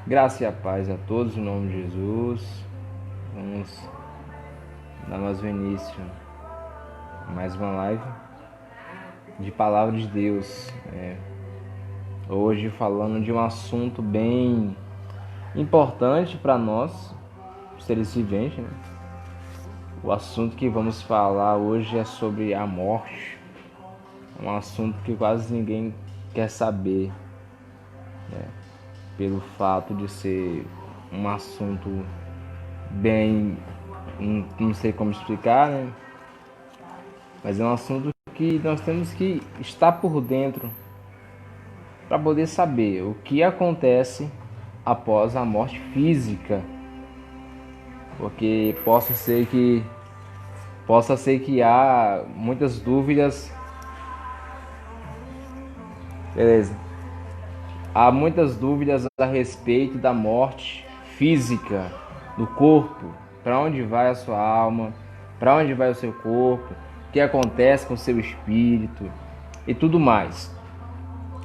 Graça e a paz a todos em nome de Jesus. Vamos dar mais um início a mais uma live de Palavra de Deus. Hoje falando de um assunto bem importante para nós, seres viventes, né? O assunto que vamos falar hoje é sobre a morte. Um assunto que quase ninguém quer saber, né? Pelo fato de ser um assunto bem, não sei como explicar, né? Mas é um assunto que nós temos que estar por dentro para poder saber o que acontece após a morte física, porque possa ser que há muitas dúvidas. Beleza. Há muitas dúvidas a respeito da morte física do corpo. Para onde vai a sua alma? Para onde vai o seu corpo? O que acontece com o seu espírito? E tudo mais.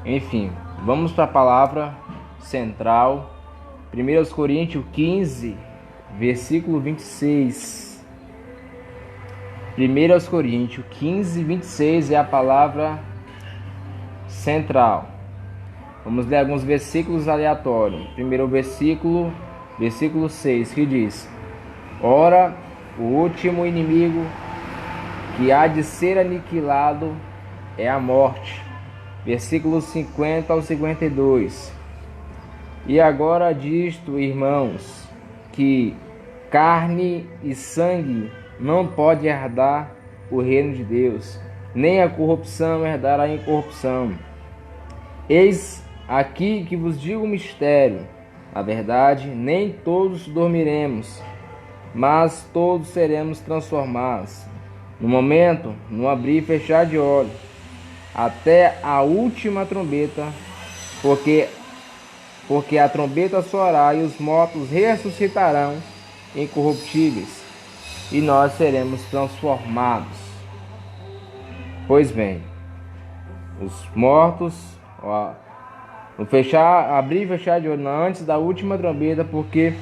Enfim, vamos para a palavra central. 1 Coríntios 15, versículo 26. 1 Coríntios 15, 26 é a palavra central. Vamos ler alguns versículos aleatórios. Primeiro versículo 6, que diz: Ora, o último inimigo que há de ser aniquilado é a morte. Versículos 50 ao 52. E agora disto, irmãos, que carne e sangue não pode herdar o reino de Deus, nem a corrupção herdar a incorrupção. Eis aqui que vos digo um mistério. Na verdade, nem todos dormiremos, mas todos seremos transformados. No momento, no abrir e fechar de olhos, até a última trombeta, porque a trombeta soará e os mortos ressuscitarão incorruptíveis, e nós seremos transformados. Pois bem, os mortos, abrir e fechar de olho antes da última trombeta, porque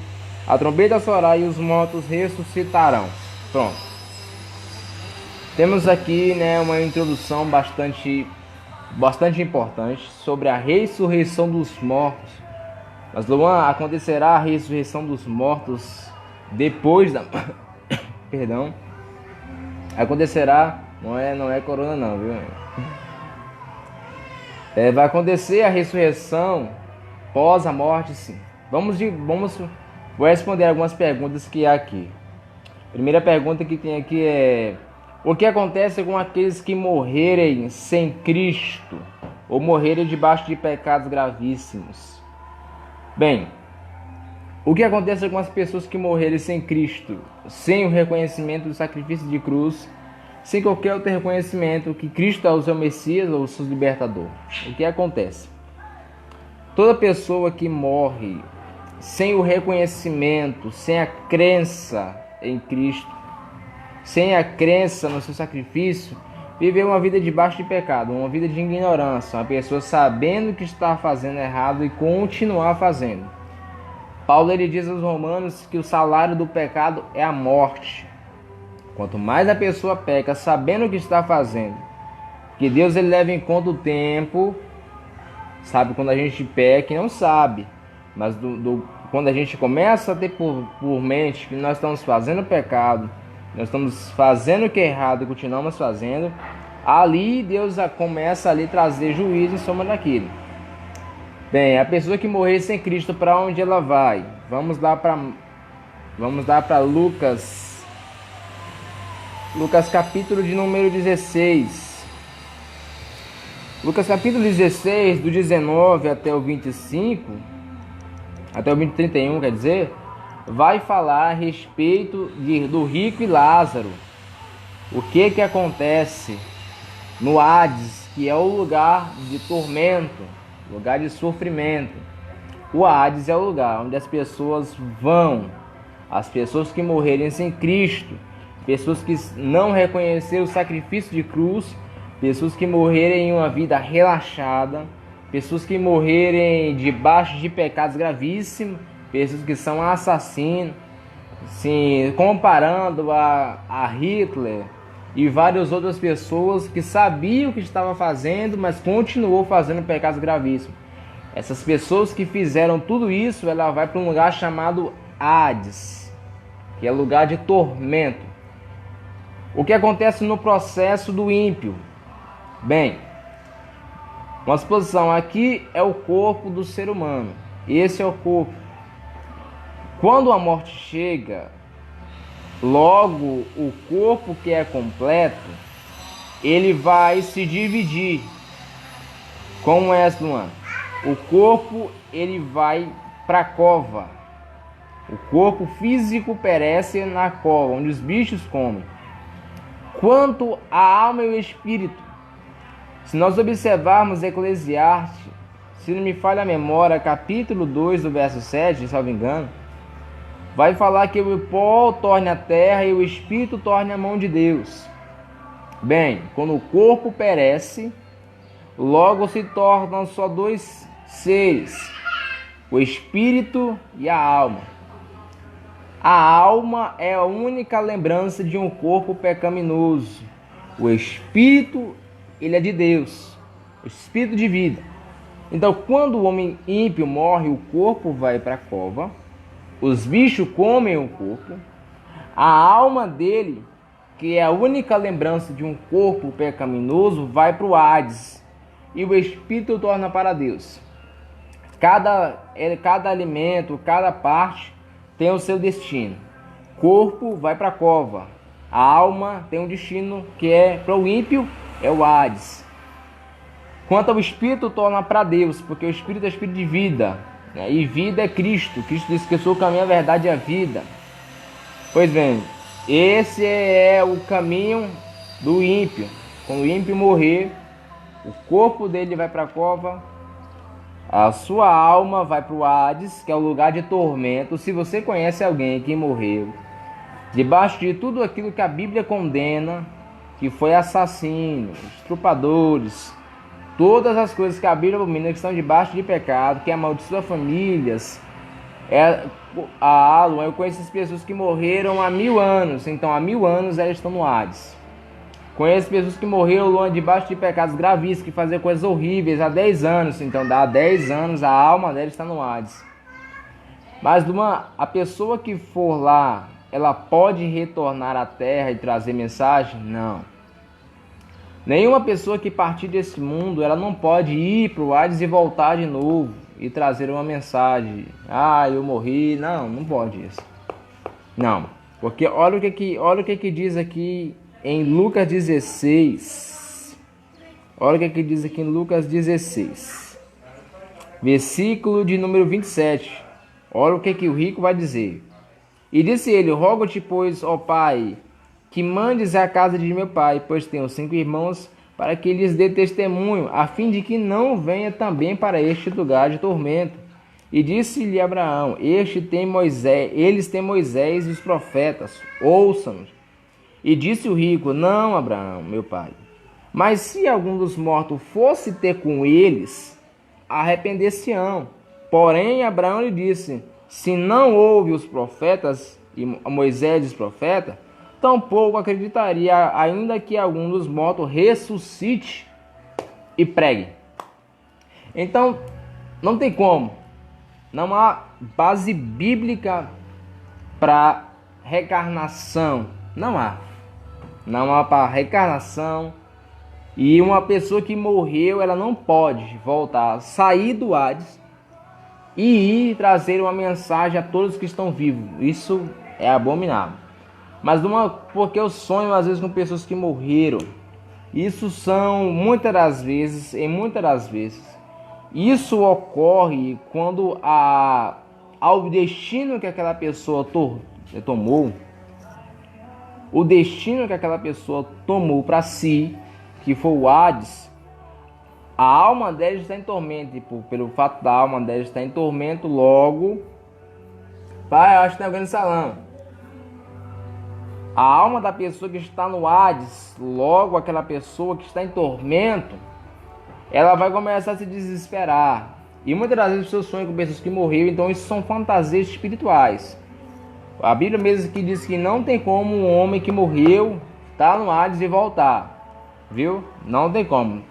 a trombeta soará e os mortos ressuscitarão. Pronto. Temos aqui, uma introdução bastante importante sobre a ressurreição dos mortos. Mas, Luan, acontecerá a ressurreição dos mortos depois da... Perdão. Acontecerá, não é corona não, viu? Vai acontecer a ressurreição pós a morte, sim. Vou responder algumas perguntas que há aqui. A primeira pergunta que tem aqui é: o que acontece com aqueles que morrerem sem Cristo ou morrerem debaixo de pecados gravíssimos? Bem, o que acontece com as pessoas que morrerem sem Cristo, sem o reconhecimento do sacrifício de cruz, sem qualquer outro reconhecimento que Cristo é o seu Messias ou o seu libertador? O que acontece? Toda pessoa que morre sem o reconhecimento, sem a crença em Cristo, sem a crença no seu sacrifício, viveu uma vida debaixo de pecado, uma vida de ignorância, uma pessoa sabendo que está fazendo errado e continuar fazendo. Paulo ele diz aos Romanos que o salário do pecado é a morte. Quanto mais a pessoa peca sabendo o que está fazendo, que Deus ele leva em conta o tempo, sabe, quando a gente peca e não sabe, mas quando a gente começa a ter por mente que nós estamos fazendo pecado, nós estamos fazendo o que é errado e continuamos fazendo, ali Deus começa a trazer juízo em cima daquilo. Bem, a pessoa que morrer sem Cristo, para onde ela vai? Vamos lá para Lucas capítulo de número 16. Lucas capítulo 16, do 19 até o 25, até o 31, quer dizer, vai falar a respeito do rico e Lázaro. O que acontece no Hades, que é o lugar de tormento, lugar de sofrimento. O Hades é o lugar onde as pessoas vão, as pessoas que morrerem sem Cristo, pessoas que não reconheceram o sacrifício de cruz, pessoas que morrerem em uma vida relaxada, pessoas que morrerem debaixo de pecados gravíssimos, pessoas que são assassinos, sim, comparando a Hitler e várias outras pessoas que sabiam o que estava fazendo, mas continuou fazendo pecados gravíssimos. Essas pessoas que fizeram tudo isso, ela vai para um lugar chamado Hades, que é lugar de tormento. O que acontece no processo do ímpio? Bem, nossa posição aqui é o corpo do ser humano. Esse é o corpo. Quando a morte chega, logo o corpo que é completo, ele vai se dividir. Como é, Luan? O corpo ele vai para a cova. O corpo físico perece na cova, onde os bichos comem. Quanto a alma e o espírito, se nós observarmos Eclesiastes, se não me falha a memória, capítulo 2, do verso 7, se não me engano, vai falar que o pó torne a terra e o espírito torne a mão de Deus. Bem, quando o corpo perece, logo se tornam só dois seres, o espírito e a alma. A alma é a única lembrança de um corpo pecaminoso. O espírito, ele é de Deus, o espírito de vida. Então, quando o homem ímpio morre, o corpo vai para a cova, os bichos comem o corpo, a alma dele, que é a única lembrança de um corpo pecaminoso, vai para o Hades, e o espírito torna para Deus. Cada alimento, cada parte tem o seu destino. Corpo vai para a cova, a alma tem um destino que é para o ímpio, é o Hades. Quanto ao espírito, torna para Deus, porque o espírito é espírito de vida, né? E vida é Cristo. Cristo disse que eu sou o caminho, a verdade e a vida. Pois bem, esse é o caminho do ímpio. Quando o ímpio morrer, o corpo dele vai para a cova, a sua alma vai para o Hades, que é o lugar de tormento. Se você conhece alguém que morreu debaixo de tudo aquilo que a Bíblia condena, que foi assassinos, estrupadores, todas as coisas que a Bíblia abomina, que estão debaixo de pecado, que amaldiçoa famílias. Eu conheço as pessoas que morreram há 1000 anos, então há 1000 anos elas estão no Hades. Conheço pessoas que morreram debaixo de pecados gravíssimos, que faziam coisas horríveis há 10 anos, então há 10 anos a alma dela está no Hades. Mas a pessoa que for lá, ela pode retornar à terra e trazer mensagem? Não. Nenhuma pessoa que partir desse mundo, ela não pode ir para o Hades e voltar de novo e trazer uma mensagem. Eu morri. Não pode isso. Não, porque olha o que diz aqui em Lucas 16. Olha o que diz aqui em Lucas 16. Versículo de número 27. Olha o que o rico vai dizer. E disse ele: rogo-te, pois, ó Pai, que mandes à casa de meu pai, pois tenho 5 irmãos, para que lhes dê testemunho, a fim de que não venha também para este lugar de tormento. E disse-lhe Abraão: eles têm Moisés e os profetas, ouçam-nos. E disse o rico: não, Abraão, meu pai, mas se algum dos mortos fosse ter com eles, arrepender-se-ão. Porém, Abraão lhe disse: se não ouve os profetas e Moisés e os profetas, tampouco acreditaria, ainda que algum dos mortos ressuscite e pregue. Então, não tem como. Não há base bíblica para reencarnação. Não há. Não há para reencarnação. E uma pessoa que morreu, ela não pode voltar, sair do Hades e ir trazer uma mensagem a todos que estão vivos. Isso é abominável. Mas porque eu sonho às vezes com pessoas que morreram. Isso são muitas das vezes, isso ocorre quando ao destino que aquela pessoa tomou, o destino que aquela pessoa tomou para si, que foi o Hades, a alma dela está em tormento. E pelo fato da alma dela estar em tormento, logo, pai, eu acho que tem alguém no salão. A alma da pessoa que está no Hades, logo aquela pessoa que está em tormento, ela vai começar a se desesperar. E muitas das vezes as pessoas sonham com pessoas que morreram, então isso são fantasias espirituais. A Bíblia mesmo que diz que não tem como um homem que morreu estar no Hades e voltar. Viu? Não tem como.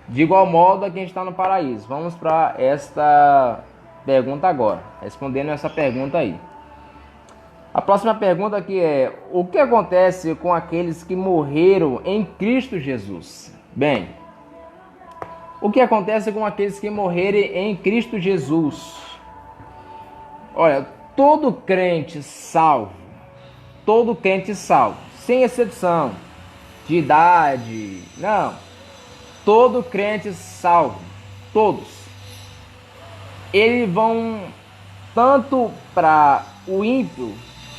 De igual modo a quem está no paraíso. Vamos para esta pergunta agora. Respondendo essa pergunta aí. A próxima pergunta aqui é: o que acontece com aqueles que morreram em Cristo Jesus? Bem, o que acontece com aqueles que morrerem em Cristo Jesus? Olha, todo crente salvo, sem exceção de idade, não, todo crente salvo, todos, eles vão tanto para o ímpio.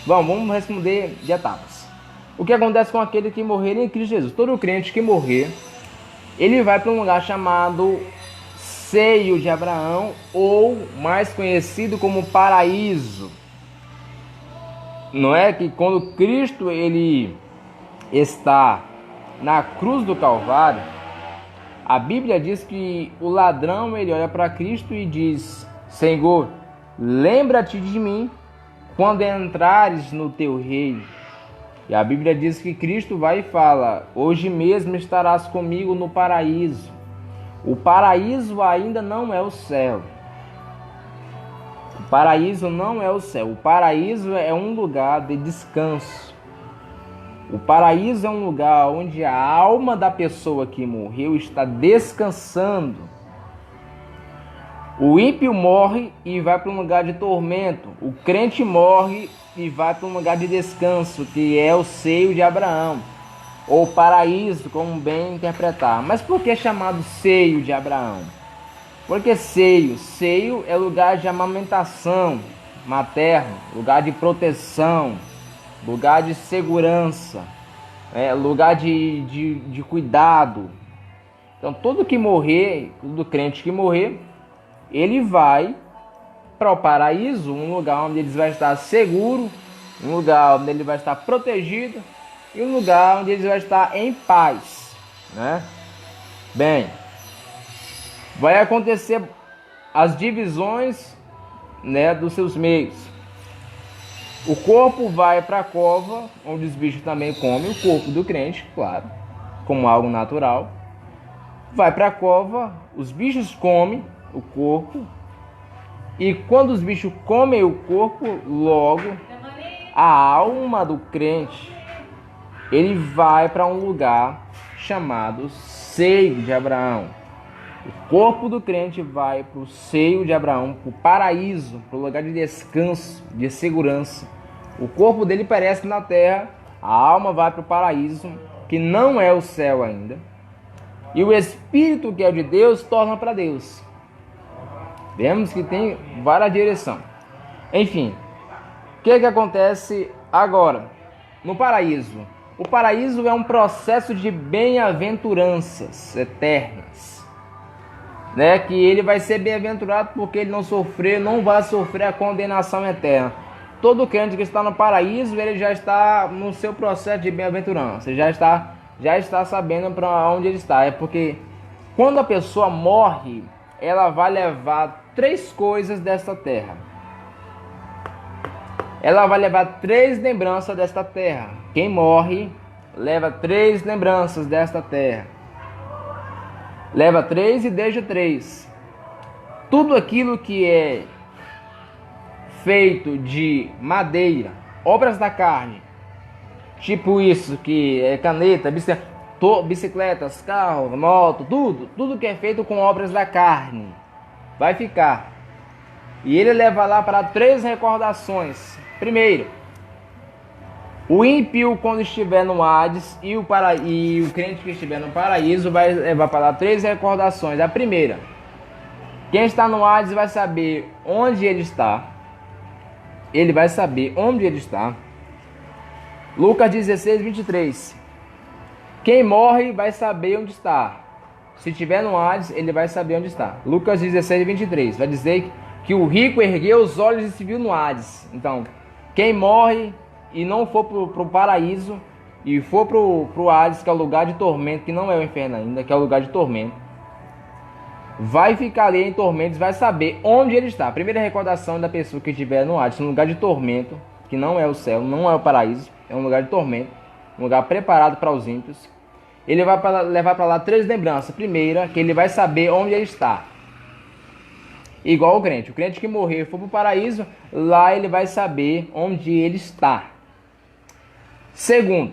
Vamos responder de etapas. O que acontece com aquele que morrer em Cristo Jesus? Todo crente que morrer, ele vai para um lugar chamado seio de Abraão, ou mais conhecido como paraíso. Não é que quando Cristo ele está na cruz do Calvário, a Bíblia diz que o ladrão ele olha para Cristo e diz: Senhor, lembra-te de mim quando entrares no teu reino. E a Bíblia diz que Cristo vai e fala: hoje mesmo estarás comigo no paraíso. O paraíso ainda não é o céu. O paraíso não é o céu. O paraíso é um lugar de descanso. O paraíso é um lugar onde a alma da pessoa que morreu está descansando. O ímpio morre e vai para um lugar de tormento. O crente morre e vai para um lugar de descanso, que é o seio de Abraão, ou paraíso, como bem interpretar. Mas por que chamado seio de Abraão? Porque seio é lugar de amamentação materna, lugar de proteção, lugar de segurança, lugar de cuidado. Então todo que morrer, todo crente que morrer, ele vai para o paraíso, um lugar onde ele vai estar seguro, um lugar onde ele vai estar protegido e um lugar onde ele vai estar em paz, né? Bem, vai acontecer as divisões, né, dos seus meios. O corpo vai para a cova, onde os bichos também comem, o corpo do crente, claro, como algo natural. Vai para a cova, os bichos comem o corpo, e quando os bichos comem o corpo, logo a alma do crente, ele vai para um lugar chamado seio de Abraão. O corpo do crente vai para o seio de Abraão, para o paraíso, para o lugar de descanso, de segurança. O corpo dele perece na terra, a alma vai para o paraíso, que não é o céu ainda. E o espírito que é o de Deus torna para Deus. Vemos que tem várias direções. Enfim, o que acontece agora no paraíso? O paraíso é um processo de bem-aventuranças eternas, né? Que ele vai ser bem-aventurado porque ele não vai sofrer a condenação eterna. Todo crente que está no paraíso, ele já está no seu processo de bem-aventurança, já está sabendo para onde ele está. É porque quando a pessoa morre, ela vai levar 3 coisas desta terra. Ela vai levar 3 lembranças desta terra. Quem morre leva 3 lembranças desta terra. Leva 3 e deixa 3. Tudo aquilo que é feito de madeira, obras da carne, tipo isso, que é caneta, bicicletas, carro, moto, tudo que é feito com obras da carne, vai ficar. E ele leva lá para 3 recordações. Primeiro, o ímpio quando estiver no Hades e o crente que estiver no paraíso vai levar para lá 3 recordações. A primeira, quem está no Hades vai saber onde ele está. Ele vai saber onde ele está. Lucas 16, 23. Quem morre vai saber onde está. Se estiver no Hades, ele vai saber onde está. Lucas 16, 23. Vai dizer que o rico ergueu os olhos e se viu no Hades. Então, quem morre e não for para o paraíso e for para o Hades, que é o lugar de tormento, que não é o inferno ainda, que é o lugar de tormento, vai ficar ali em tormentos, vai saber onde ele está. A primeira recordação da pessoa que estiver no Hades, um lugar de tormento, que não é o céu, não é o paraíso, é um lugar de tormento, um lugar preparado para os ímpios. Ele vai levar para lá 3 lembranças. Primeira, que ele vai saber onde ele está. Igual o crente que morrer e for para o paraíso, lá ele vai saber onde ele está. Segundo,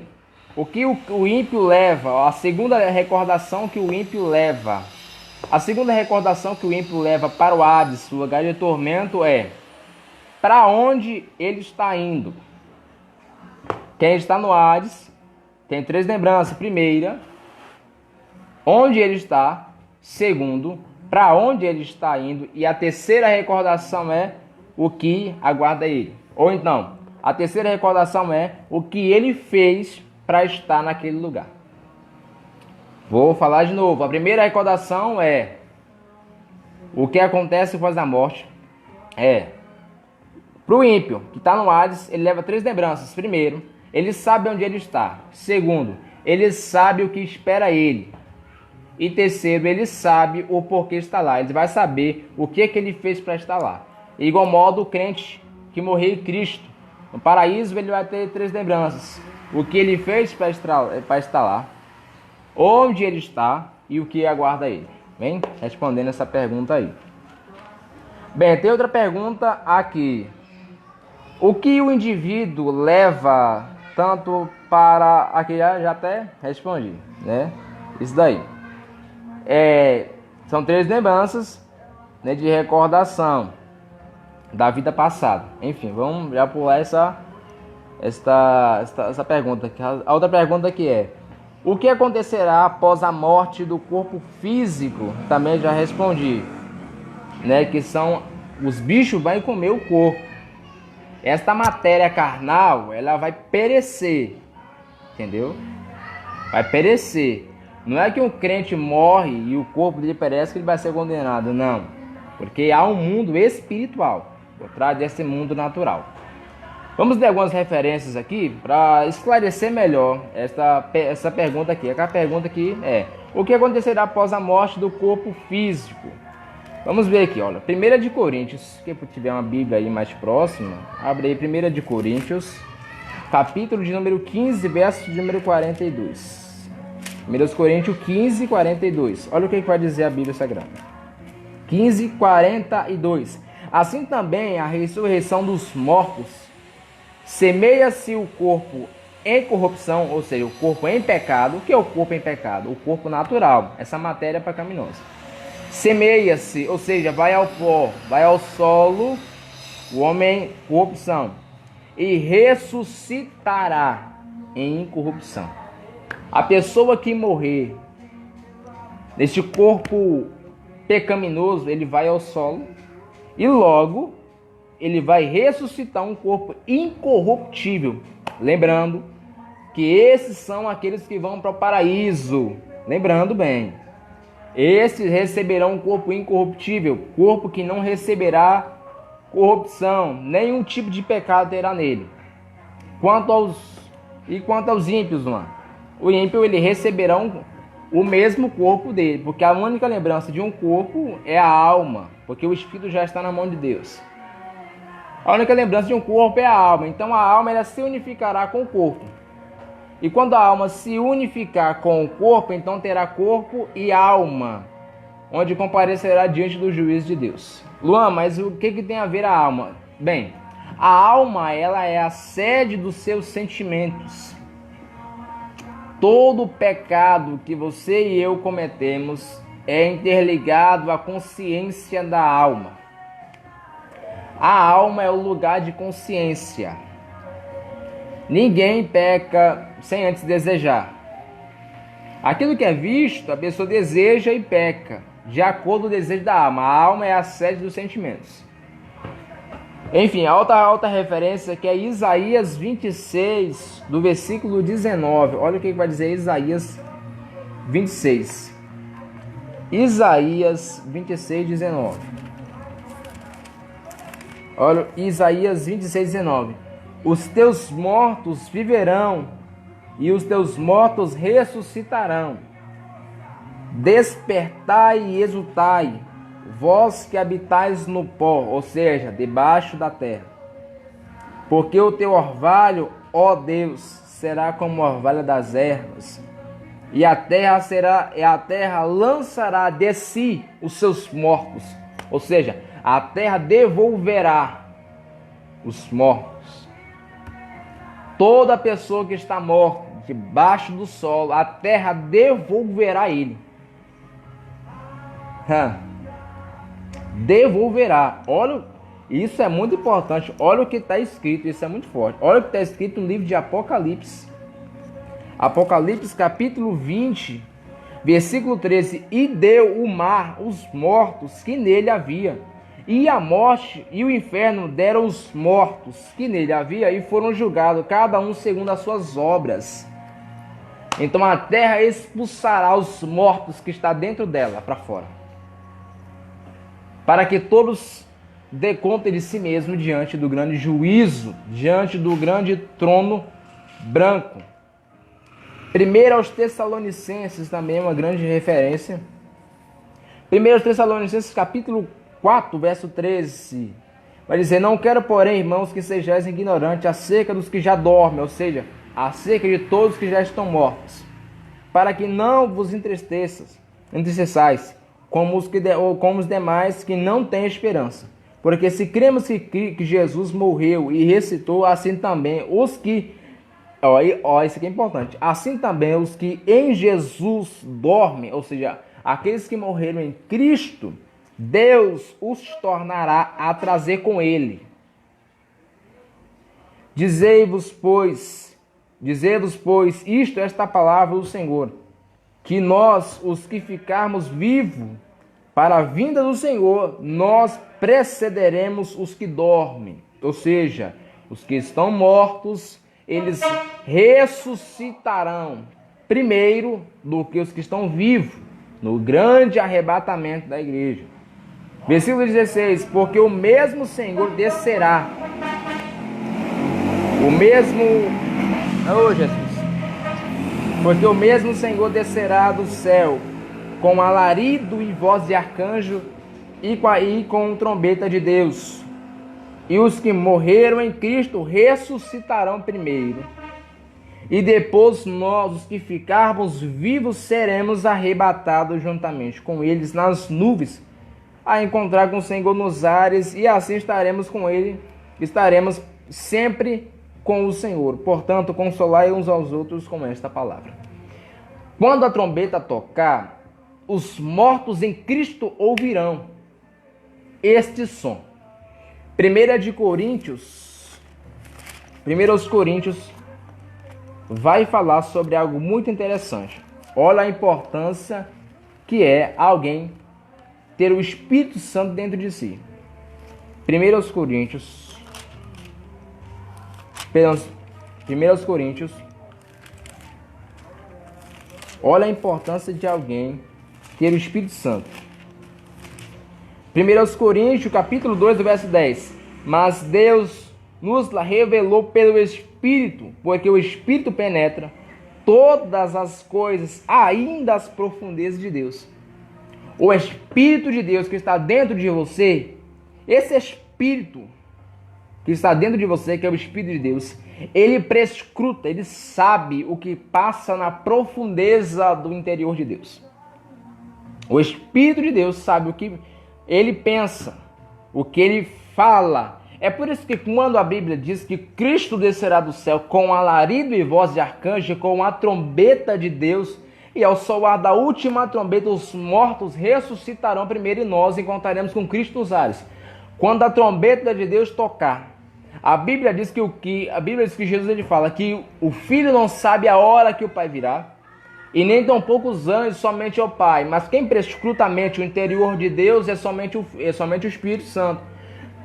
o que o ímpio leva, a segunda recordação que o ímpio leva, para o Hades, o lugar de tormento, é para onde ele está indo. Quem está no Hades tem 3 lembranças. Primeira, onde ele está. Segundo, para onde ele está indo. E a terceira recordação é o que aguarda ele. Ou então, a terceira recordação é o que ele fez para estar naquele lugar. Vou falar de novo. A primeira recordação é o que acontece após a morte. Para o ímpio que está no Hades, ele leva 3 lembranças. Primeiro, ele sabe onde ele está. Segundo, ele sabe o que espera ele. E terceiro, ele sabe o porquê está lá. Ele vai saber o que ele fez para estar lá. De igual modo, o crente que morreu em Cristo, no paraíso, ele vai ter 3 lembranças. O que ele fez para estar lá, onde ele está e o que aguarda ele. Bem, respondendo essa pergunta aí. Bem, tem outra pergunta aqui. O que o indivíduo leva tanto para... Aqui já até respondi, né? Isso daí. São 3 lembranças, né, de recordação da vida passada. Enfim, vamos já pular essa pergunta. A outra pergunta que é: o que acontecerá após a morte do corpo físico? Também já respondi, né, que são os bichos vão comer o corpo. Esta matéria carnal, ela vai perecer, entendeu? Vai perecer. Não é que um crente morre e o corpo dele perece que ele vai ser condenado, não. Porque há um mundo espiritual por trás desse mundo natural. Vamos ver algumas referências aqui para esclarecer melhor essa pergunta aqui. A pergunta aqui é: o que acontecerá após a morte do corpo físico? Vamos ver aqui, olha. 1 de Coríntios, quem tiver uma Bíblia aí mais próxima, abre aí 1 de Coríntios, capítulo de número 15, verso de número 42. 1 Coríntios 15, 42. Olha o que vai dizer a Bíblia Sagrada. 15, 42. Assim também a ressurreição dos mortos. Semeia-se o corpo em corrupção, ou seja, o corpo em pecado. O que é o corpo em pecado? O corpo natural, essa matéria pecaminosa. Semeia-se, ou seja, vai ao pó, vai ao solo, o homem corrupção, e ressuscitará em incorrupção. A pessoa que morrer neste corpo pecaminoso, ele vai ao solo e logo ele vai ressuscitar um corpo incorruptível. Lembrando que esses são aqueles que vão para o paraíso. Lembrando bem, esses receberão um corpo incorruptível, corpo que não receberá corrupção, nenhum tipo de pecado terá nele. Quanto aos ímpios, mano, o ímpio ele receberá o mesmo corpo dele, porque a única lembrança de um corpo é a alma, porque o espírito já está na mão de Deus. A única lembrança de um corpo é a alma, então a alma ela se unificará com o corpo. E quando a alma se unificar com o corpo, então terá corpo e alma, onde comparecerá diante do juízo de Deus. Luan, mas o que tem a ver a alma? Bem, a alma ela é a sede dos seus sentimentos. Todo pecado que você e eu cometemos é interligado à consciência da alma. A alma é o lugar de consciência. Ninguém peca sem antes desejar. Aquilo que é visto, a pessoa deseja e peca, de acordo com o desejo da alma. A alma é a sede dos sentimentos. Enfim, a outra referência que é Isaías 26, do versículo 19. Olha o que vai dizer Isaías 26. Isaías 26, 19. Olha, Isaías 26, 19. Os teus mortos viverão e os teus mortos ressuscitarão. Despertai e exultai, vós que habitais no pó, ou seja, debaixo da terra. Porque o teu orvalho, ó Deus, será como a orvalho das ervas, e a terra lançará de si os seus mortos. Ou seja, a terra devolverá os mortos. Toda pessoa que está morta debaixo do solo, a terra devolverá ele. Devolverá. Olha, isso é muito importante. Olha o que está escrito, isso é muito forte. Olha o que está escrito no livro de Apocalipse. Apocalipse capítulo 20, versículo 13. E deu o mar os mortos que nele havia, e a morte e o inferno deram os mortos que nele havia, e foram julgados, cada um segundo as suas obras. Então a terra expulsará os mortos que está dentro dela para fora, para que todos dê conta de si mesmo diante do grande juízo, diante do grande trono branco. 1 aos Tessalonicenses também é uma grande referência. 1 aos Tessalonicenses capítulo 4, verso 13, vai dizer: não quero, porém, irmãos, que sejais ignorantes acerca dos que já dormem, ou seja, acerca de todos que já estão mortos, para que não vos entristeçais, como os demais que não têm esperança. Porque se cremos que Jesus morreu e ressuscitou, assim também os que... isso aqui é importante. Assim também os que em Jesus dormem, ou seja, aqueles que morreram em Cristo, Deus os tornará a trazer com ele. Dizei-vos, pois, esta palavra do Senhor, que nós, os que ficarmos vivos para a vinda do Senhor, nós precederemos os que dormem. Ou seja, os que estão mortos, eles ressuscitarão primeiro do que os que estão vivos, no grande arrebatamento da igreja. Versículo 16: porque o mesmo Senhor descerá, porque o mesmo Senhor descerá do céu com alarido e voz de arcanjo e com trombeta de Deus. E os que morreram em Cristo ressuscitarão primeiro. E depois nós, os que ficarmos vivos, seremos arrebatados juntamente com eles nas nuvens, a encontrar com o Senhor nos ares, e assim estaremos com ele, estaremos sempre com o Senhor. Portanto, consolai uns aos outros com esta palavra. Quando a trombeta tocar, os mortos em Cristo ouvirão este som. 1 Coríntios vai falar sobre algo muito interessante. Olha a importância que é alguém ter o Espírito Santo dentro de si. 1 Coríntios, olha a importância de alguém ter o Espírito Santo. 1 Coríntios, capítulo 2, verso 10. Mas Deus nos revelou pelo Espírito, porque o Espírito penetra todas as coisas, ainda as profundezas de Deus. O Espírito de Deus que está dentro de você, esse Espírito que está dentro de você, que é o Espírito de Deus, ele prescruta, ele sabe o que passa na profundeza do interior de Deus. O Espírito de Deus sabe o que ele pensa, o que ele fala. É por isso que quando a Bíblia diz que Cristo descerá do céu com alarido e voz de arcanjo, com a trombeta de Deus, e ao soar da última trombeta, os mortos ressuscitarão primeiro e nós encontraremos com Cristo nos ares. Quando a trombeta de Deus tocar, a Bíblia diz que Jesus ele fala que o Filho não sabe a hora que o Pai virá, e nem tampouco os anjos, somente o Pai. Mas quem prescruta a mente, o interior de Deus, é somente o Espírito Santo.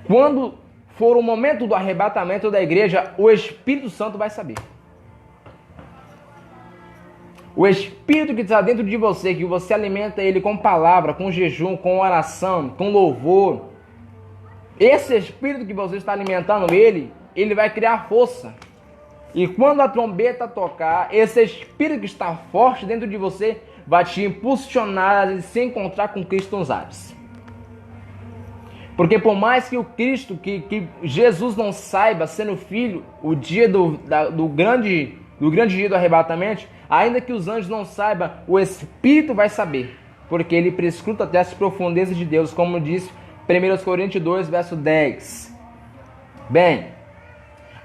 Quando for o momento do arrebatamento da igreja, o Espírito Santo vai saber. O Espírito que está dentro de você, que você alimenta ele com palavra, com jejum, com oração, com louvor. Esse Espírito que você está alimentando ele vai criar força. E quando a trombeta tocar, esse Espírito que está forte dentro de você vai te impulsionar a se encontrar com Cristo nos ares. Porque por mais que o Cristo, que Jesus não saiba, sendo filho, o dia do grande dia do arrebatamento, ainda que os anjos não saibam, o Espírito vai saber. Porque ele prescruta até as profundezas de Deus, como diz 1 Coríntios 2, verso 10. Bem,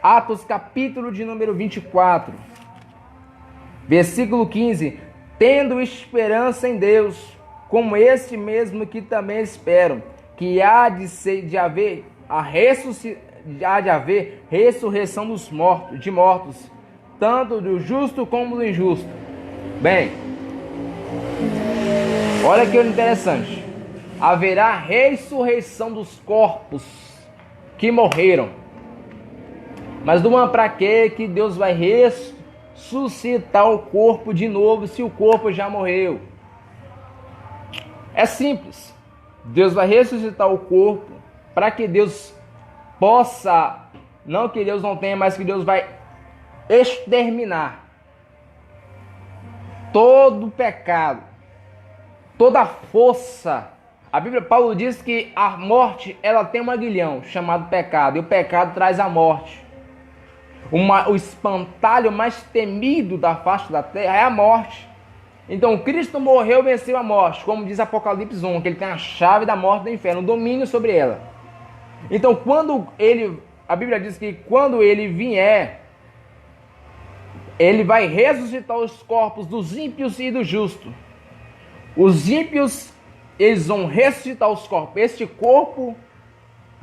Atos capítulo de número 24, versículo 15. Tendo esperança em Deus, como este mesmo que também esperam, que há de haver ressurreição dos mortos, tanto do justo como do injusto. Bem, olha que interessante. Haverá ressurreição dos corpos que morreram. Mas para que Deus vai ressuscitar o corpo de novo se o corpo já morreu? É simples. Deus vai ressuscitar o corpo para que Deus possa, não que Deus não tenha, mas que Deus vai exterminar todo o pecado, toda a força. A Bíblia, Paulo diz que a morte, ela tem um aguilhão chamado pecado, e o pecado traz a morte. O espantalho mais temido da face da terra é a morte. Então Cristo morreu e venceu a morte, como diz Apocalipse 1, que ele tem a chave da morte e do inferno, o domínio sobre ela. Então a Bíblia diz que quando ele vier, ele vai ressuscitar os corpos dos ímpios e do justo. Os ímpios, eles vão ressuscitar os corpos. Este corpo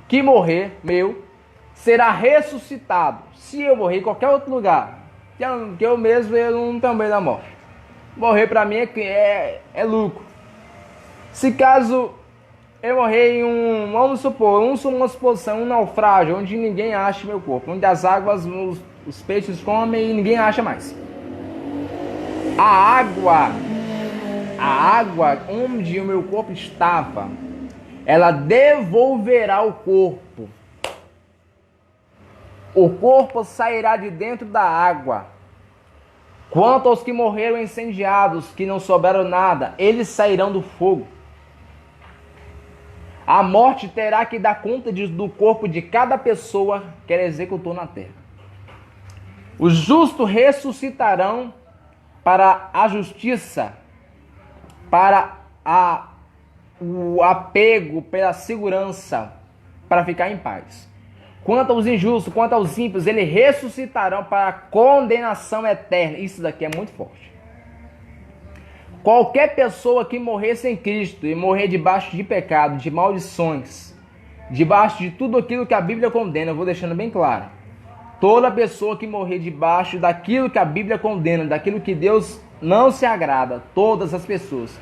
que morrer, será ressuscitado. Se eu morrer em qualquer outro lugar, que eu mesmo eu não tenho medo da morte. Morrer para mim é lucro. Se caso eu morrer em vamos supor, uma suposição, um naufrágio, onde ninguém acha meu corpo, onde as águas, os peixes comem e ninguém acha mais. A água onde o meu corpo estava, ela devolverá o corpo. O corpo sairá de dentro da água. Quanto aos que morreram incendiados, que não souberam nada, eles sairão do fogo. A morte terá que dar conta do corpo de cada pessoa que ela executou na terra. Os justos ressuscitarão para a justiça, para o apego, pela segurança, para ficar em paz. Quanto aos injustos, quanto aos ímpios, eles ressuscitarão para a condenação eterna. Isso daqui é muito forte. Qualquer pessoa que morrer sem Cristo e morrer debaixo de pecado, de maldições, debaixo de tudo aquilo que a Bíblia condena, eu vou deixando bem claro. Toda pessoa que morrer debaixo daquilo que a Bíblia condena, daquilo que Deus não se agrada, todas as pessoas.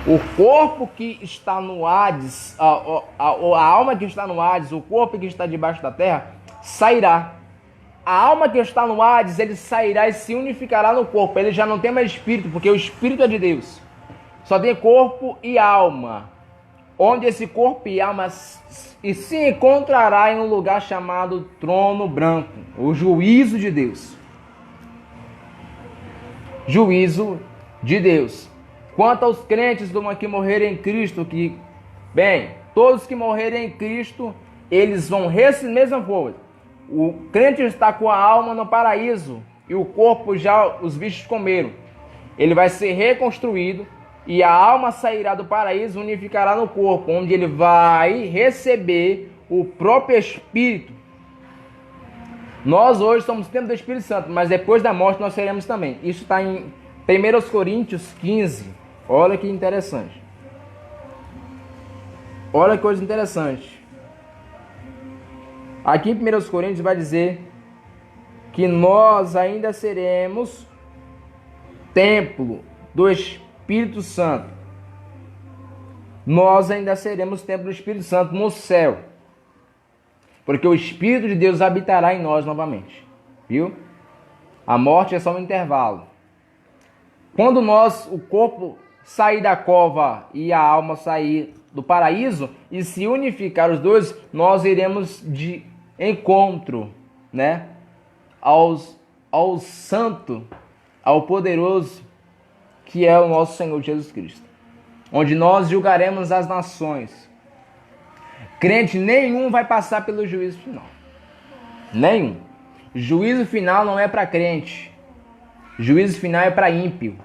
O corpo que está no Hades, a alma que está no Hades, o corpo que está debaixo da terra, sairá. A alma que está no Hades, ele sairá e se unificará no corpo. Ele já não tem mais espírito, porque o espírito é de Deus. Só tem corpo e alma. Onde esse corpo e alma se encontrará em um lugar chamado trono branco, o juízo de Deus. Juízo de Deus. Quanto aos crentes que morrerem em Cristo, todos que morrerem em Cristo, eles vão receber mesma coisa. O crente está com a alma no paraíso e o corpo já os bichos comeram. Ele vai ser reconstruído e a alma sairá do paraíso e unificará no corpo, onde ele vai receber o próprio Espírito. Nós hoje somos templo do Espírito Santo, mas depois da morte nós seremos também. Isso está em 1 Coríntios 15. Olha que interessante. Olha que coisa interessante. Aqui em 1 Coríntios vai dizer que nós ainda seremos templo do Espírito Santo. Nós ainda seremos templo do Espírito Santo no céu. Porque o Espírito de Deus habitará em nós novamente. Viu? A morte é só um intervalo. Quando o corpo sair da cova e a alma sair do paraíso e se unificar os dois, nós iremos de encontro, ao santo, ao poderoso, que é o nosso Senhor Jesus Cristo, onde nós julgaremos as nações. Crente nenhum vai passar pelo juízo final. Nenhum. Juízo final não é para crente. Juízo final é para ímpio.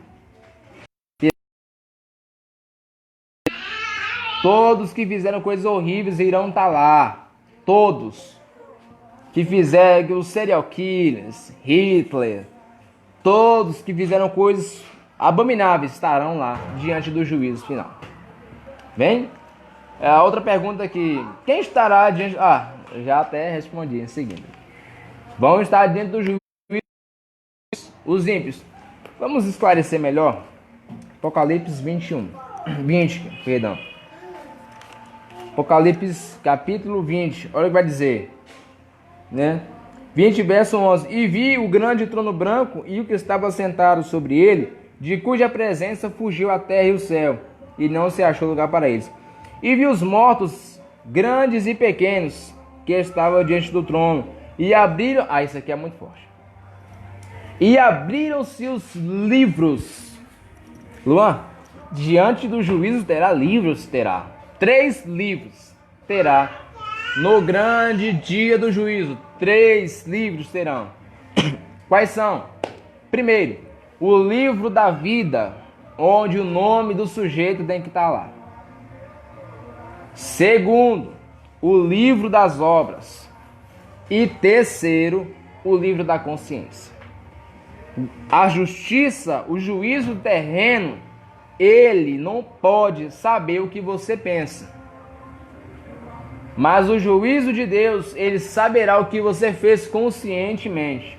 Todos que fizeram coisas horríveis irão estar lá. Todos. Que fizeram os serial killers, Hitler, todos que fizeram coisas abomináveis estarão lá diante do juízo final. Bem? A outra pergunta aqui. Quem estará diante... já até respondi em seguida. Vão estar diante do juízo os ímpios. Vamos esclarecer melhor. Apocalipse 20, perdão. Apocalipse capítulo 20. Olha o que vai dizer. 20 verso 11. E vi o grande trono branco e o que estava sentado sobre ele, de cuja presença fugiu a terra e o céu, e não se achou lugar para eles. E vi os mortos, grandes e pequenos, que estavam diante do trono, e abriram... isso aqui é muito forte. E abriram-se os livros. Luan, diante do juízo terá livros, terá. 3 livros terá. No grande dia do juízo, 3 livros terão. Quais são? Primeiro, o livro da vida, onde o nome do sujeito tem que estar lá. Segundo, o livro das obras. E terceiro, o livro da consciência. A justiça, o juízo terreno, ele não pode saber o que você pensa. Mas o juízo de Deus, ele saberá o que você fez conscientemente.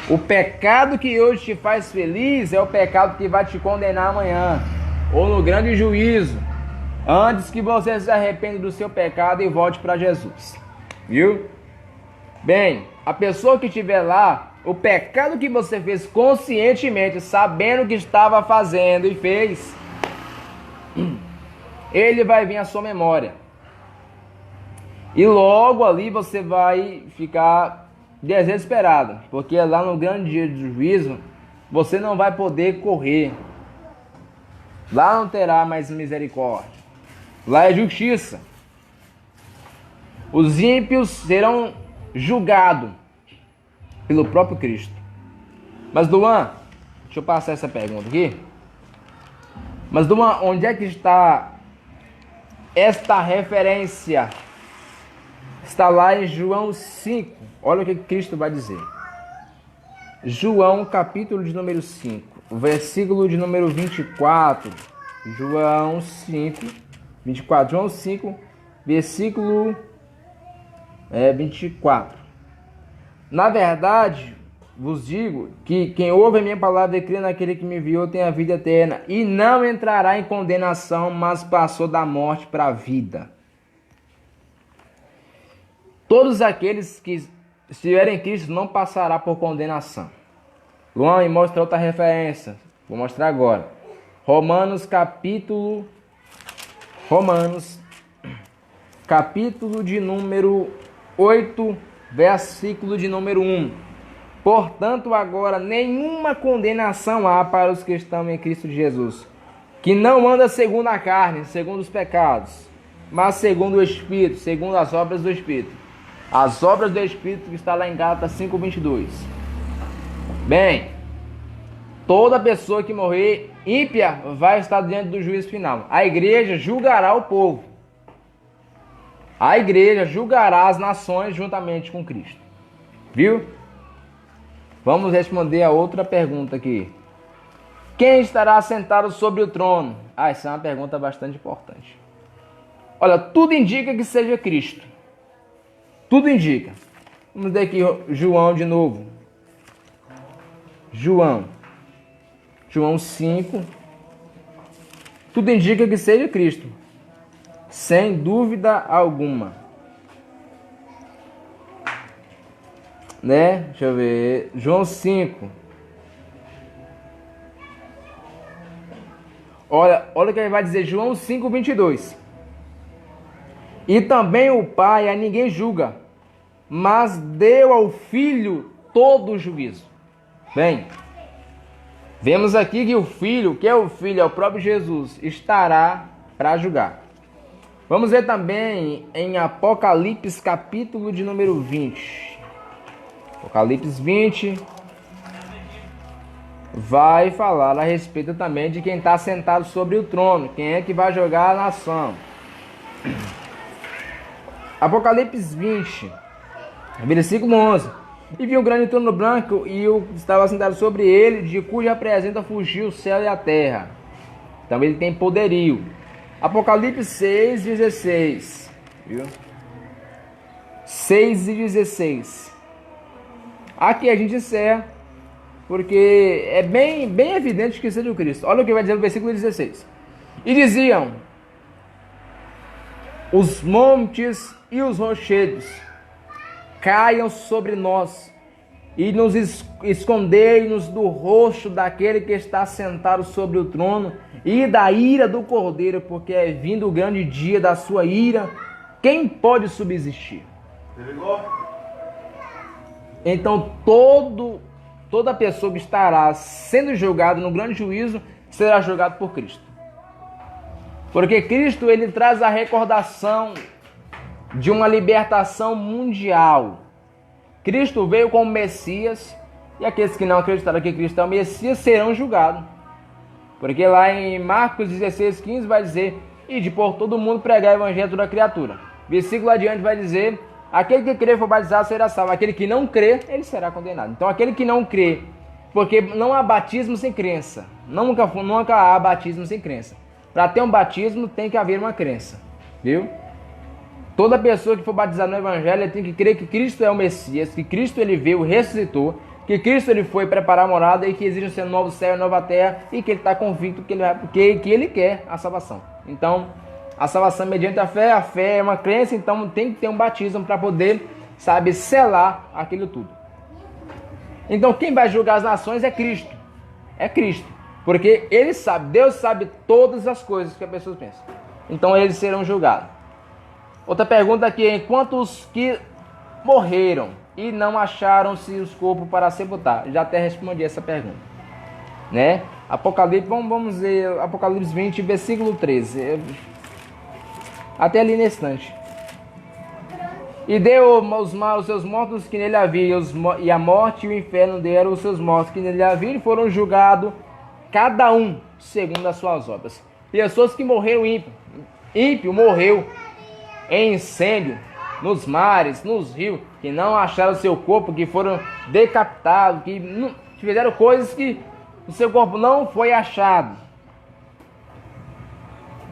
O pecado que hoje te faz feliz é o pecado que vai te condenar amanhã, ou no grande juízo, antes que você se arrependa do seu pecado e volte para Jesus. Viu? Bem, a pessoa que estiver lá, o pecado que você fez conscientemente, sabendo que estava fazendo e fez, ele vai vir à sua memória. E logo ali você vai ficar desesperado, porque lá no grande dia do juízo, você não vai poder correr. Lá não terá mais misericórdia. Lá é justiça. Os ímpios serão julgados pelo próprio Cristo. Mas Luan, deixa eu passar essa pergunta aqui. Mas Luan, onde é que está esta referência? Está lá em João 5. Olha o que Cristo vai dizer. João, capítulo de número 5, versículo de número 24. João 5, 24. João 5, versículo 24. Na verdade, vos digo que quem ouve a minha palavra e crê naquele que me enviou tem a vida eterna e não entrará em condenação, mas passou da morte para a vida. Todos aqueles que estiverem em Cristo não passará por condenação. Luan, me mostra outra referência. Vou mostrar agora. Romanos capítulo de número 8, versículo de número 1. Portanto, agora nenhuma condenação há para os que estão em Cristo Jesus, que não anda segundo a carne, segundo os pecados, mas segundo o Espírito, segundo as obras do Espírito. As obras do Espírito que está lá em Gálatas 5:22. Bem, toda pessoa que morrer ímpia vai estar diante do juízo final. A igreja julgará o povo. A igreja julgará as nações juntamente com Cristo. Viu? Vamos responder a outra pergunta aqui. Quem estará sentado sobre o trono? Essa é uma pergunta bastante importante. Olha, tudo indica que seja Cristo. Tudo indica. Vamos ver aqui João de novo. João 5. Tudo indica que seja Cristo. Sem dúvida alguma. Né? Deixa eu ver. João 5. Olha o que ele vai dizer. João 5:22. E também o Pai a ninguém julga, mas deu ao Filho todo o juízo. Bem, Vemos aqui que o Filho, que é o Filho, é o próprio Jesus, estará para julgar. Vamos ver também em Apocalipse, capítulo de número 20. Apocalipse 20 vai falar a respeito também de quem está sentado sobre o trono, quem é que vai julgar a nação. Apocalipse 20, versículo 11. E vi um grande trono branco e eu estava sentado sobre ele, de cuja presença fugiu o céu e a terra. Então ele tem poderio. Apocalipse 6, 16. Viu? 6 e 16. Aqui a gente encerra, porque é bem evidente que seja o Cristo. Olha o que vai dizer no versículo 16. E diziam: os montes e os rochedos caiam sobre nós, e nos escondei-nos do rosto daquele que está sentado sobre o trono e da ira do Cordeiro, porque é vindo o grande dia da sua ira. Quem pode subsistir? Então toda pessoa que estará sendo julgada no grande juízo será julgado por Cristo. Porque Cristo, ele traz a recordação de uma libertação mundial. Cristo veio como Messias, e aqueles que não acreditaram que Cristo é o Messias serão julgados. Porque lá em Marcos 16:15 vai dizer: ide por todo mundo pregar o evangelho a toda criatura. Versículo adiante vai dizer: aquele que crer e for batizado será salvo, aquele que não crer, ele será condenado. Então aquele que não crê, porque não há batismo sem crença, nunca há batismo sem crença. Para ter um batismo tem que haver uma crença, viu? Toda pessoa que for batizada no evangelho tem que crer que Cristo é o Messias, que Cristo ele veio, ressuscitou, que Cristo ele foi preparar a morada e que existe um novo céu e nova terra, e que ele está convicto que ele quer a salvação. Então, a salvação mediante a fé é uma crença, então tem que ter um batismo para poder, selar aquilo tudo. Então, quem vai julgar as nações é Cristo. É Cristo. Porque ele sabe, Deus sabe todas as coisas que as pessoas pensam. Então, eles serão julgados. Outra pergunta aqui: enquanto os que morreram e não acharam-se os corpos para sepultar? Já até respondi essa pergunta, né? Apocalipse, vamos ver Apocalipse 20, versículo 13. Até ali nesse instante. E deu os seus mortos que nele havia, e a morte e o inferno deram os seus mortos que nele havia, e foram julgados, cada um segundo as suas obras. Pessoas que morreram ímpio morreu em incêndio, nos mares, nos rios, que não acharam seu corpo, que foram decapitados, que fizeram coisas que o seu corpo não foi achado.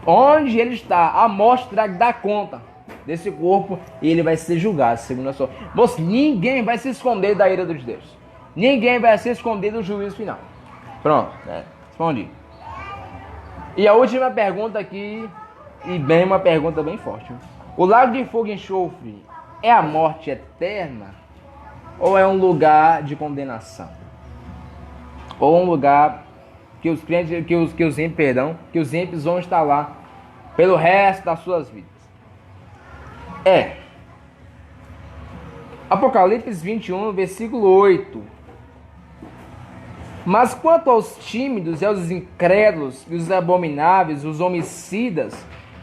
Onde ele está, a morte terá que dar conta desse corpo e ele vai ser julgado segundo a sua. Ninguém vai se esconder da ira de Deus. Ninguém vai se esconder do juízo final. Pronto, respondi. E a última pergunta aqui, e bem uma pergunta bem forte. O lago de fogo e enxofre é a morte eterna ou é um lugar de condenação? Ou um lugar que os crentes, que os ímpios vão estar lá pelo resto das suas vidas? Apocalipse 21, versículo 8. Mas quanto aos tímidos e aos incrédulos, e os abomináveis, os homicidas,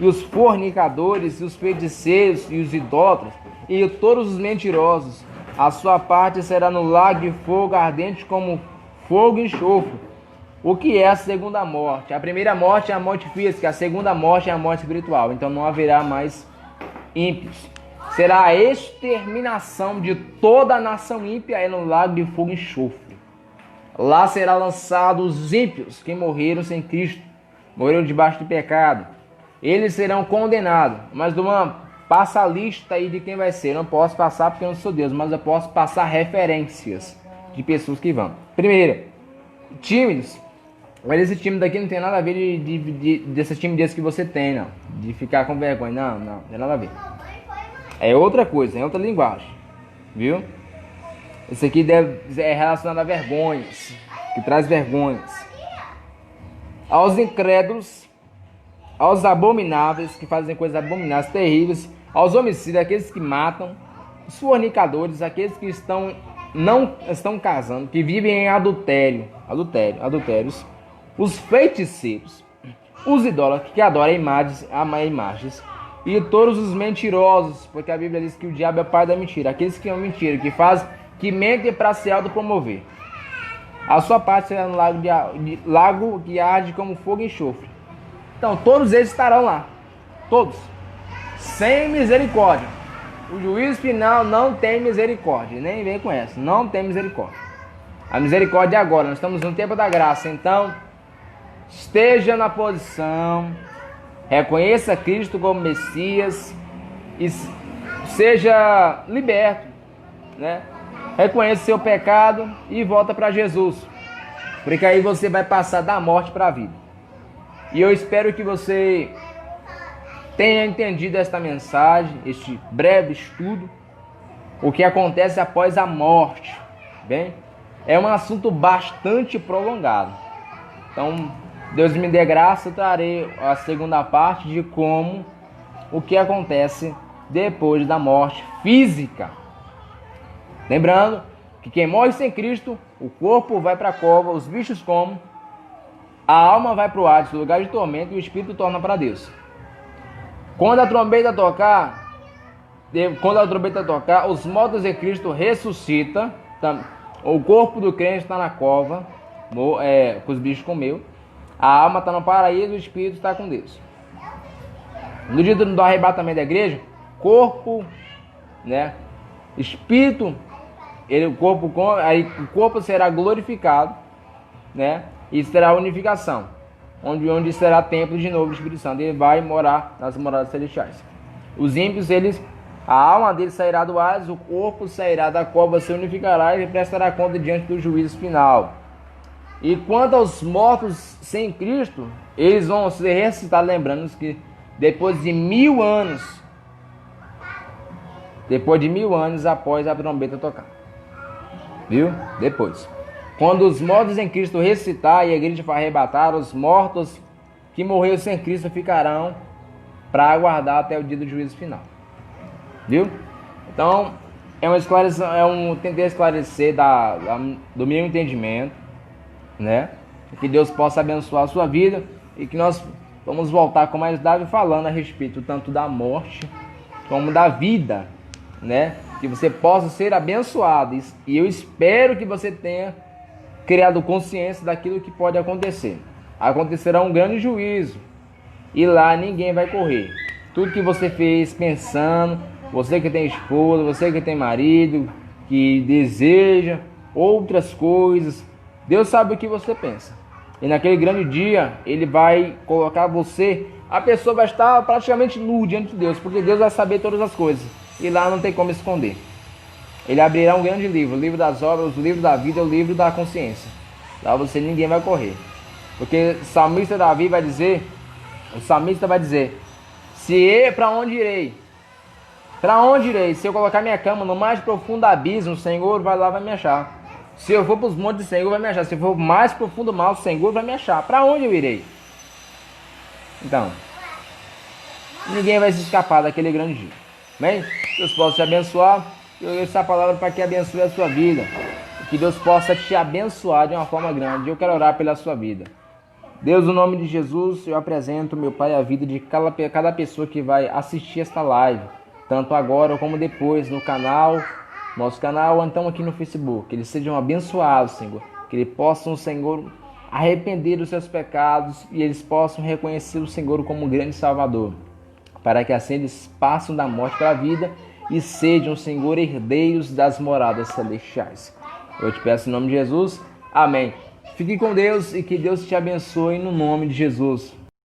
e os fornicadores, e os feiticeiros, e os idólatras, e todos os mentirosos, a sua parte será no lago de fogo ardente como fogo e enxofre. O que é a segunda morte? A primeira morte é a morte física, a segunda morte é a morte espiritual. Então não haverá mais ímpios. Será a exterminação de toda a nação ímpia no lago de fogo e enxofre. Lá será lançado os ímpios que morreram sem Cristo, morreram debaixo do pecado. Eles serão condenados. Mas passa a lista aí de quem vai ser. Eu não posso passar porque eu não sou Deus, mas eu posso passar referências de pessoas que vão. Primeiro, tímidos. Mas esse tímido aqui não tem nada a ver desse timidez que você tem, não. De ficar com vergonha. Não tem nada a ver. É outra coisa, é outra linguagem. Viu? Esse aqui é relacionado a vergonhas, que traz vergonhas. Aos incrédulos, aos abomináveis, que fazem coisas abomináveis, terríveis, aos homicidas, aqueles que matam, os fornicadores, aqueles que não estão casando, que vivem em adultério, adultérios, os feiticeiros, os idólatras que adoram imagens, e todos os mentirosos, porque a Bíblia diz que o diabo é o pai da mentira, aqueles que amam mentira, que mentem para se autopromover. A sua parte será no lago que arde como fogo e enxofre. Então, todos eles estarão lá. Todos. Sem misericórdia. O juízo final não tem misericórdia. Nem vem com essa. Não tem misericórdia. A misericórdia é agora. Nós estamos no tempo da graça. Então, esteja na posição. Reconheça Cristo como Messias. E seja liberto. Né? Reconheça seu pecado e volta para Jesus. Porque aí você vai passar da morte para a vida. E eu espero que você tenha entendido esta mensagem, este breve estudo, o que acontece após a morte. Bem, é um assunto bastante prolongado. Então, Deus me dê graça, eu trarei a segunda parte de o que acontece depois da morte física. Lembrando que quem morre sem Cristo, o corpo vai para a cova, os bichos comem, a alma vai para o Hades, o lugar de tormento, e o espírito torna para Deus. Quando a trombeta tocar, os mortos em Cristo ressuscitam, o corpo do crente está na cova, que os bichos comeu, a alma está no paraíso, o espírito está com Deus. No dia do arrebatamento da igreja, corpo, né, espírito, o corpo será glorificado, né? E será a unificação, onde será templo de novo do Espírito Santo. Ele vai morar nas moradas celestiais. Os ímpios, a alma deles sairá do Hades, o corpo sairá da cova, se unificará e prestará conta diante do juízo final. E quanto aos mortos sem Cristo, eles vão ser ressuscitados, lembrando que depois de 1000 anos após a trombeta tocar. Viu? Depois. Quando os mortos em Cristo ressuscitar e a igreja for arrebatar, os mortos que morreram sem Cristo ficarão para aguardar até o dia do juízo final. Viu? Então, tentei esclarecer do meu entendimento, né? Que Deus possa abençoar a sua vida e que nós vamos voltar com mais dados falando a respeito tanto da morte como da vida, né? Que você possa ser abençoado. E eu espero que você tenha criado consciência daquilo que pode acontecer. Acontecerá um grande juízo. E lá ninguém vai correr. Tudo que você fez pensando, você que tem esposa, você que tem marido, que deseja outras coisas, Deus sabe o que você pensa. E naquele grande dia, Ele vai colocar você, a pessoa vai estar praticamente nu diante de Deus, porque Deus vai saber todas as coisas. E lá não tem como esconder. Ele abrirá um grande livro, o livro das obras, o livro da vida, o livro da consciência. Lá ninguém vai correr. Porque o salmista vai dizer, para onde irei? Para onde irei? Se eu colocar minha cama no mais profundo abismo, o Senhor vai me achar. Se eu for para os montes, o Senhor vai me achar. Se eu for mais profundo mal, o Senhor vai me achar. Para onde eu irei? Então, ninguém vai se escapar daquele grande dia. Amém? Deus possa te abençoar. Eu dou essa palavra para que abençoe a sua vida. Que Deus possa te abençoar de uma forma grande. Eu quero orar pela sua vida. Deus, no nome de Jesus, eu apresento, meu Pai, a vida de cada pessoa que vai assistir esta live. Tanto agora como depois no canal, nosso canal, ou então aqui no Facebook. Que eles sejam abençoados, Senhor. Que eles possam, Senhor, arrepender dos seus pecados e eles possam reconhecer o Senhor como um grande Salvador. Para que assim eles passem da morte para a vida e sejam, Senhor, herdeiros das moradas celestiais. Eu te peço em nome de Jesus. Amém. Fique com Deus e que Deus te abençoe no nome de Jesus.